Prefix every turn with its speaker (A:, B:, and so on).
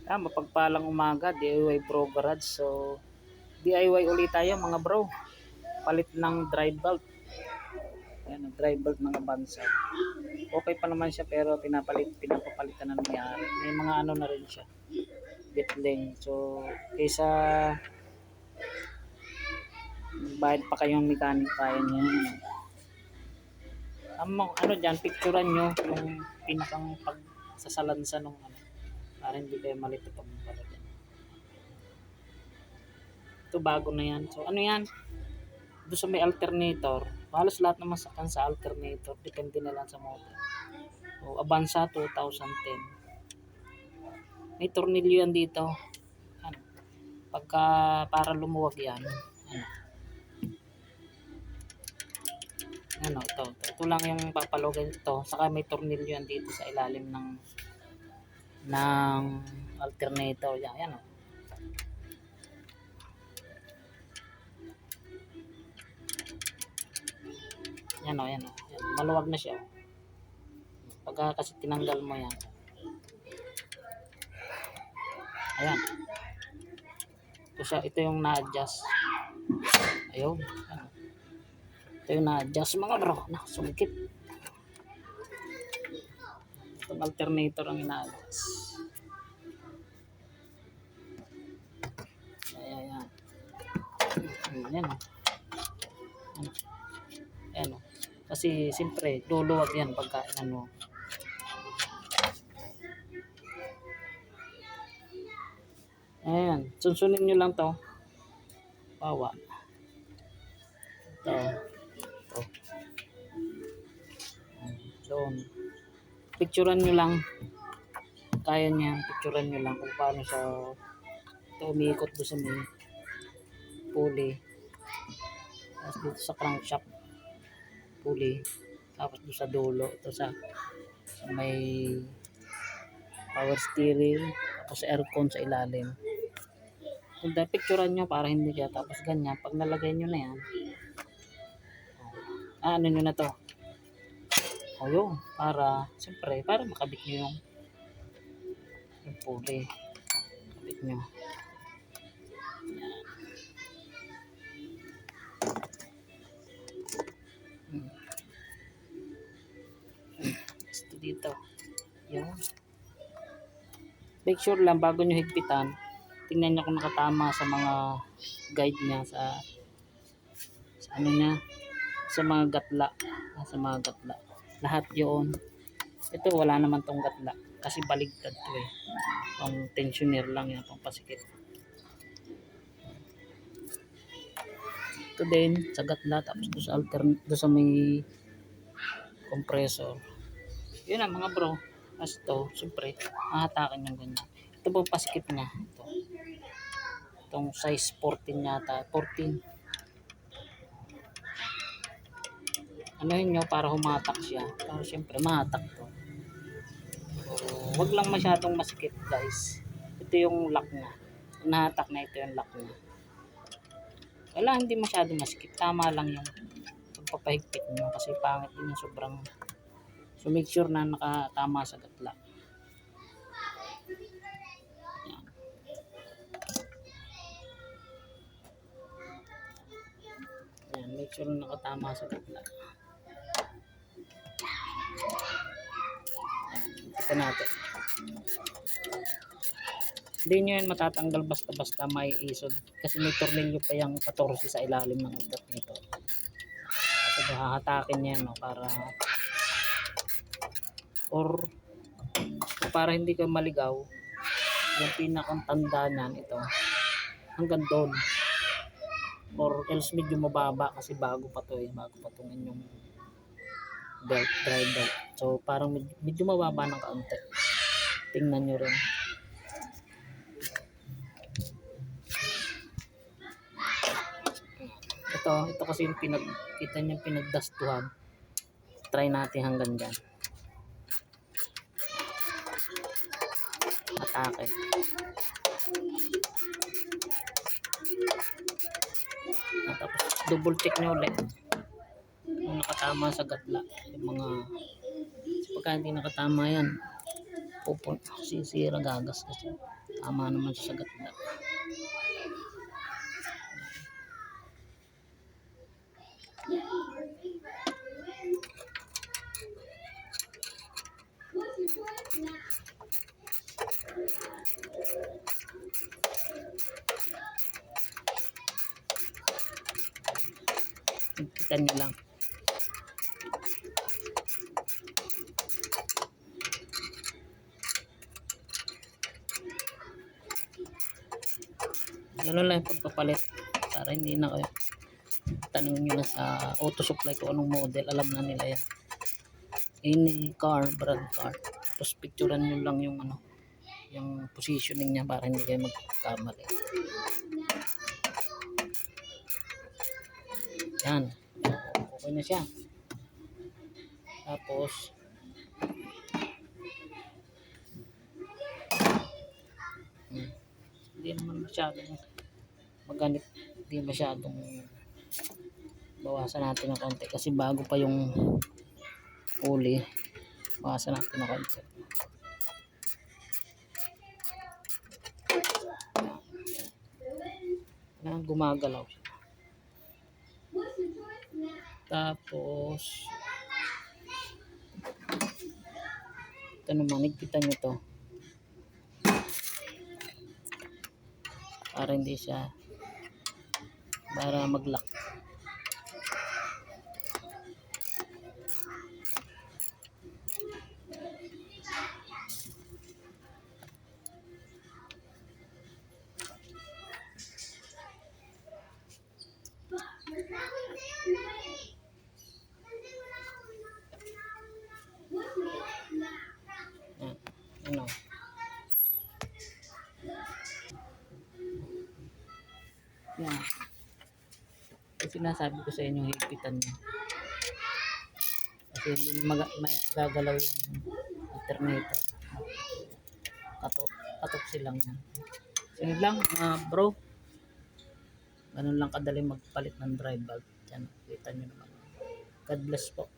A: Mapagpalang umaga, DIY Bro Garage. So, DIY ulit tayo mga bro. Palit ng drive belt. Ayan, drive belt mga bansa. Okay pa naman siya pero pinapapalitan na nangyari. May mga ano na rin siya. Bitling. So, kaysa bayad pa kayong mechanic kaya niya. Ano dyan, picturean nyo yung pinakang pagsasalansa nung ano. Para hindi kayo malito pag palagyan. Ito bago na yan. So ano yan? Doon sa may alternator. Halos lahat naman sakyan sa alternator. Depende na lang sa model. So Avanza 2010. May tornilyo yan dito. Ano? Pagka para lumuwag yan. Ito lang yung papalugin ito. Saka may tornilyo yan dito sa ilalim ng alternator. Yan. Yan. Maluwag na siya. Pagka kasi tinanggal mo yan. Ayan. Ito yung na-adjust. Ayun. Ito yung na-adjust mga bro. Sumikip. Itong alternator ang ina-adjust. Ayan. Ayan. Kasi siyempre luluwag yan pagka ano. Ayan. Sunsunin nyo lang to. Bawa. Ito. So, picturean nyo lang. Kaya niya. Picturean nyo lang kung paano siya ito umiikot doon sa may pulley. Tapos dito sa crankshaft pulley. Tapos doon sa dulo. Ito sa may power steering. Tapos sa aircon sa ilalim. Kung picturean nyo para hindi siya. Tapos ganyan. Pag nalagay nyo na yan. Ano nyo na to. Ayun. Siyempre, para makabit nyo yung pulley. Kabit nyo. Ito dito. Yan. Make sure lang bago nyo higpitan, tingnan nyo kung nakatama sa mga guide niya sa ano niya, sa mga gatla. Lahat yun. Ito wala naman tong gatla kasi baligtad to eh. Pang tensioner lang yan, pang pasikip. Ito din sa gatla, tapos doon sa may compressor. Yun ang mga bro. As to, siyempre, mahatakin yung ganyan. Ito po pasikip niya. Itong size 14 yata. 14. Anuhin nyo para humatak siya. Para siyempre, mahatak to. So, wag lang masyadong masikip guys. Ito yung lock niya. Kung nahatak na ito yung lock niya. Wala, hindi masyadong masikip. Tama lang yung pagpapahigpit nyo. Kasi pangit din yung sobrang. So make sure na nakatama sa gatla. Ayan, make sure na nakatama sa gatla. Ayan, ito natin. Hindi nyo yan matatanggal basta-basta may isod. Kasi may tornilyo pa yung 14 sa ilalim ng alternator. Kasi hahatakin niya no, para hindi ka maligaw, yung pinakang tanda niyan ito hanggang doon, or else medyo mababa kasi bago pa itong inyong drive belt. So parang medyo mababa ng kaunti. Tingnan nyo rin. Ito kasi yung kita niyo pinagdastuhan. Try natin hanggang dyan. Atake. Tapos double check nyo ulit kung nakatama sa gatla. Yung mga pagka hindi nakatama yan, sisira, gagas kasi. Tama naman siya sa ganda. Kita nyo lang. Ganun lang yung pagpapalit para hindi na kayo tanong nyo na sa auto supply kung anong model, alam na nila yan. Any car, brand car, tapos picturean nyo lang yung ano, yung positioning niya para hindi kayo magkamali. Yan, okay na siya. Tapos hindi naman masyadong maganit, hindi masyadong bawasan natin ng konti kasi bago pa yung pulley, bawasan natin ng konti. Yan, gumagalaw siya. Tapos ito naman, higpitan nyo to para hindi siya, para mag-lock. Yan, ano. Yan. Kasi sinasabi ko sa inyo, higpitan nyo. Kasi hindi magagalaw yung alternator. Katok silang yan. So yun lang mga bro. Ganun lang kadali magpalit ng drive valve. Yan, kita nyo naman. God bless po.